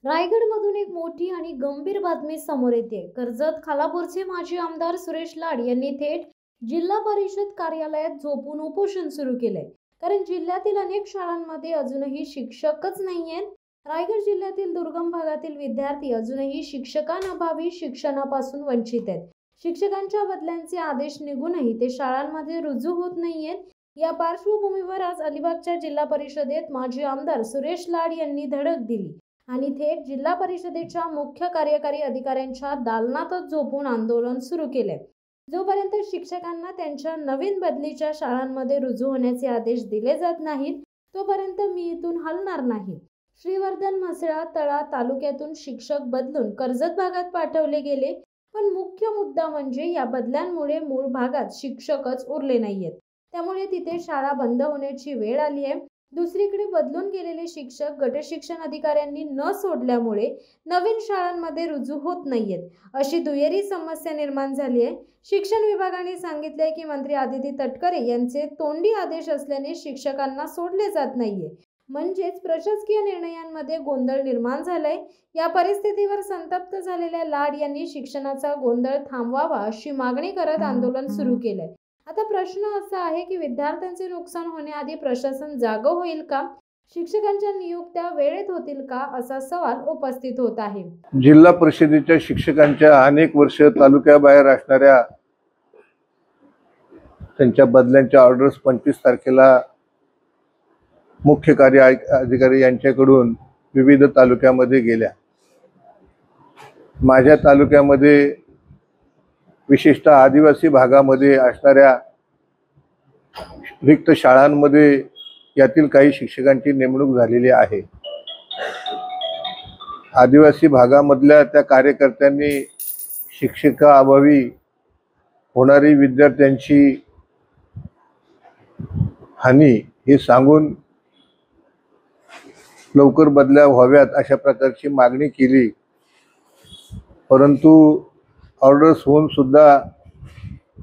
रायगडमधून एक मोठी आणि गंभीर बातमी समोर येते। कर्जत खालापूरचे माजी आमदार सुरेश लाड यांनी थेट जिल्हा परिषद कार्यालयात झोपून उपोषण सुरू केलंय। कारण जिल्ह्यातील अनेक शाळांमध्ये अजूनही शिक्षकच नाहीयेत। रायगड जिल्ह्यातील दुर्गम भागातील विद्यार्थी अजूनही शिक्षकांअभावी शिक्षणापासून वंचित आहेत। शिक्षकांच्या बदल्यांचे आदेश निघूनही ते शाळांमध्ये रुजू होत नाहीयेत। या पार्श्वभूमीवर आज अलिबागच्या जिल्हा परिषदेत माजी आमदार सुरेश लाड यांनी धडक दिली आणि थेट जिल्हा परिषदेच्या मुख्य कार्यकारी अधिकाऱ्यांच्या दालनातच झोपून आंदोलन सुरू केले। जोपर्यंत शिक्षकांना त्यांच्या नवीन बदलीच्या शाळांमध्ये रुजू होण्याचे आदेश दिले जात नाहीत तोपर्यंत मी इथून हलणार नाही। श्रीवर्धन, म्हसळा, तळा तालुक्यातून शिक्षक बदलून कर्जत भागात पाठवले गेले, पण मुख्य मुद्दा म्हणजे या बदल्यांमुळे मूळ भागात शिक्षकच उरले नाहीयेत। त्यामुळे तिथे शाळा बंद होण्याची वेळ आली आहे। दुसरीकडे बदलून गेलेले शिक्षक गट शिक्षण अधिकाऱ्यांनी न सोडल्यामुळे नवीन शाळांमध्ये रुजू होत नाहीयेत, अशी दुहेरी समस्या निर्माण झाली आहे। शिक्षण विभागाने सांगितले की मंत्री आदिती तटकरे यांचे तोंडी आदेश असल्याने शिक्षकांना सोडले जात नाहीये, म्हणजेच प्रशासकीय निर्णयांमध्ये गोंधळ निर्माण झालाय। या परिस्थितीवर संतप्त झालेल्या लाड यांनी शिक्षणाचा गोंधळ थांबवावा अशी मागणी करत आंदोलन सुरू केलंय। आता प्रश्न असा आहे की विद्यार्थ्यांचे नुकसान होण्याआधी प्रशासन जागं होईल का? शिक्षकांच्या नियुक्त्या वेळेत होतील का, असा सवाल उपस्थित होत आहे। जिल्हा परिषदेच्या शिक्षकांच्या अनेक वर्ष तालुक्याबाहेर असणाऱ्या त्यांच्या बदल्यांच्या ऑर्डर्स 25 तारखेला मुख्य अधिकारी यांच्याकडून विविध तालुक्यामध्ये गेल्या। माझ्या तालुक्यामध्ये विशेषतः आदिवासी भागामध्ये असणाऱ्या रिक्त शाळांमध्ये यातील काही शिक्षकांची नेमणूक झालेली आहे। आदिवासी भागामधल्या त्या कार्यकर्त्यांनी शिक्षकाअभावी होणारी विद्यार्थ्यांची हानी हे सांगून लवकर बदल्या व्हाव्यात अशा प्रकारची मागणी केली, परंतु ऑर्डर्स होऊन सुद्धा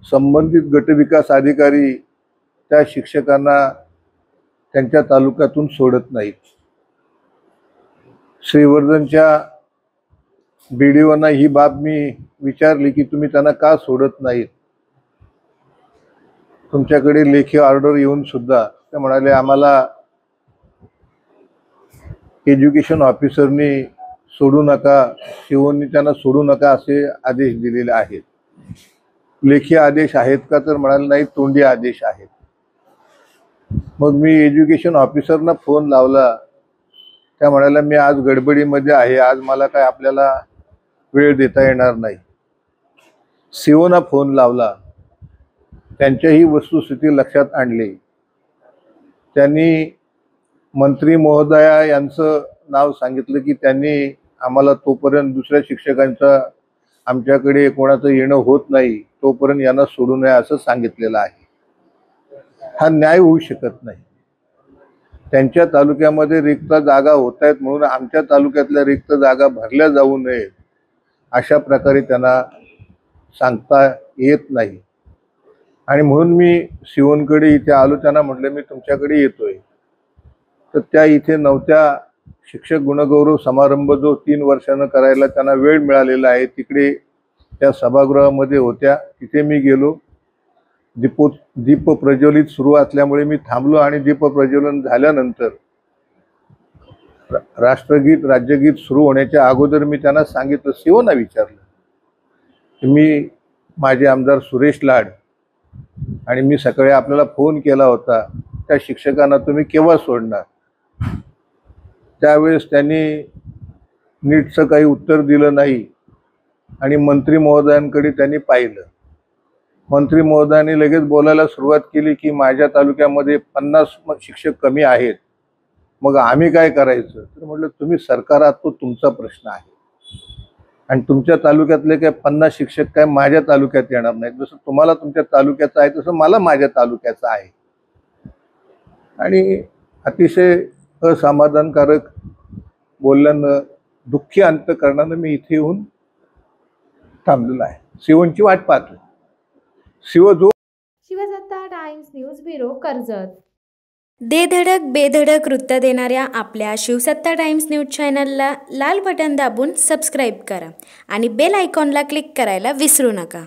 संबंधित गटविकास अधिकारी त्या शिक्षकांना त्यांच्या तालुक्यातून सोडत नाहीत। श्रीवर्धनच्या BDOना ही बाब मी विचारली की तुम्ही त्यांना का सोडत नाहीत, तुमच्याकडे लेखी ऑर्डर येऊन सुद्धा ते म्हणाले आम्हाला एज्युकेशन ऑफिसरनी सोडू नका, शिवोनी त्यांना सोडू नका असे आदेश दिलेले आहेत। लेखी आदेश आहेत का, तर म्हणाले नाही, तोंडी आदेश आहेत। मग मी एज्युकेशन ऑफिसरना फोन लावला, त्या म्हणाला मी आज गडबडीमध्ये आहे, आज मला काय आपल्याला वेळ देता येणार नाही। सीओना फोन लावला, त्यांच्याही वस्तुस्थिती लक्षात आणली। त्यांनी मंत्री महोदया यांचं नाव सांगितलं की त्यांनी आम्हाला तोपर्यंत दुसऱ्या शिक्षकांचा आमच्याकडे कोणाचं येणं होत नाही तोपर्यंत यांना सोडू नये असं सांगितलेलं आहे। हा न्याय होऊ शकत नाही। त्यांच्या तालुक्यामध्ये रिक्त जागा होत आहेत म्हणून आमच्या तालुक्यातल्या रिक्त जागा भरल्या जाऊ नये अशा प्रकारे त्यांना सांगता येत नाही। आणि म्हणून मी शिवोनकडे इथे आलो, त्यांना म्हटलं मी तुमच्याकडे येतोय, तर त्या इथे नव्हत्या। शिक्षक गुणगौरव समारंभ जो 3 वर्षांना करायला त्यांना वेळ मिळालेला आहे तिकडे त्या सभागृहामध्ये होत्या। तिथे मी गेलो, दीप प्रज्वलित सुरू असल्यामुळे मी थांबलो आणि दीप प्रज्वलन झाल्यानंतर राष्ट्रगीत राज्यगीत सुरू होण्याच्या अगोदर मी त्यांना सांगितलं, सीओना विचारलं, मी माझे आमदार सुरेश लाड आणि मी सकाळी आपल्याला फोन केला होता, त्या शिक्षकांना तुम्ही केव्हा सोडणार? त्यावेळेस त्यांनी नीटचं काही उत्तर दिलं नाही आणि मंत्री महोदयांकडे त्यांनी पाहिलं। मंत्री महोदयांनी लगेच बोलायला सुरुवात केली की माझ्या तालुक्यामध्ये 50 शिक्षक कमी आहेत, मग आम्ही काय करायचं? तर म्हटलं तुम्ही सरकार आहात, तो तुमचा प्रश्न आहे आणि तुमच्या तालुक्यातले काय 50 शिक्षक काय माझ्या तालुक्यात येणार नाहीत। जसं तुम्हाला तुमच्या तालुक्याचं आहे तसं मला माझ्या तालुक्याचं आहे। आणि अतिशय असमाधानकारक बोलल्यानं दुःखी अंतकरणानं मी इथे येऊन थांबलेलो आहे। शिवोनची वाट पाहतो। Shivdatta times news bureau, Karjat. धडक बेधडक वृत्त देणाऱ्या आपल्या शिवसत्ता टाइम्स न्यूज चॅनलला लाल बटन दाबून सबस्क्राईब करा आणि बेल आयकॉनला क्लिक करायला विसरू नका.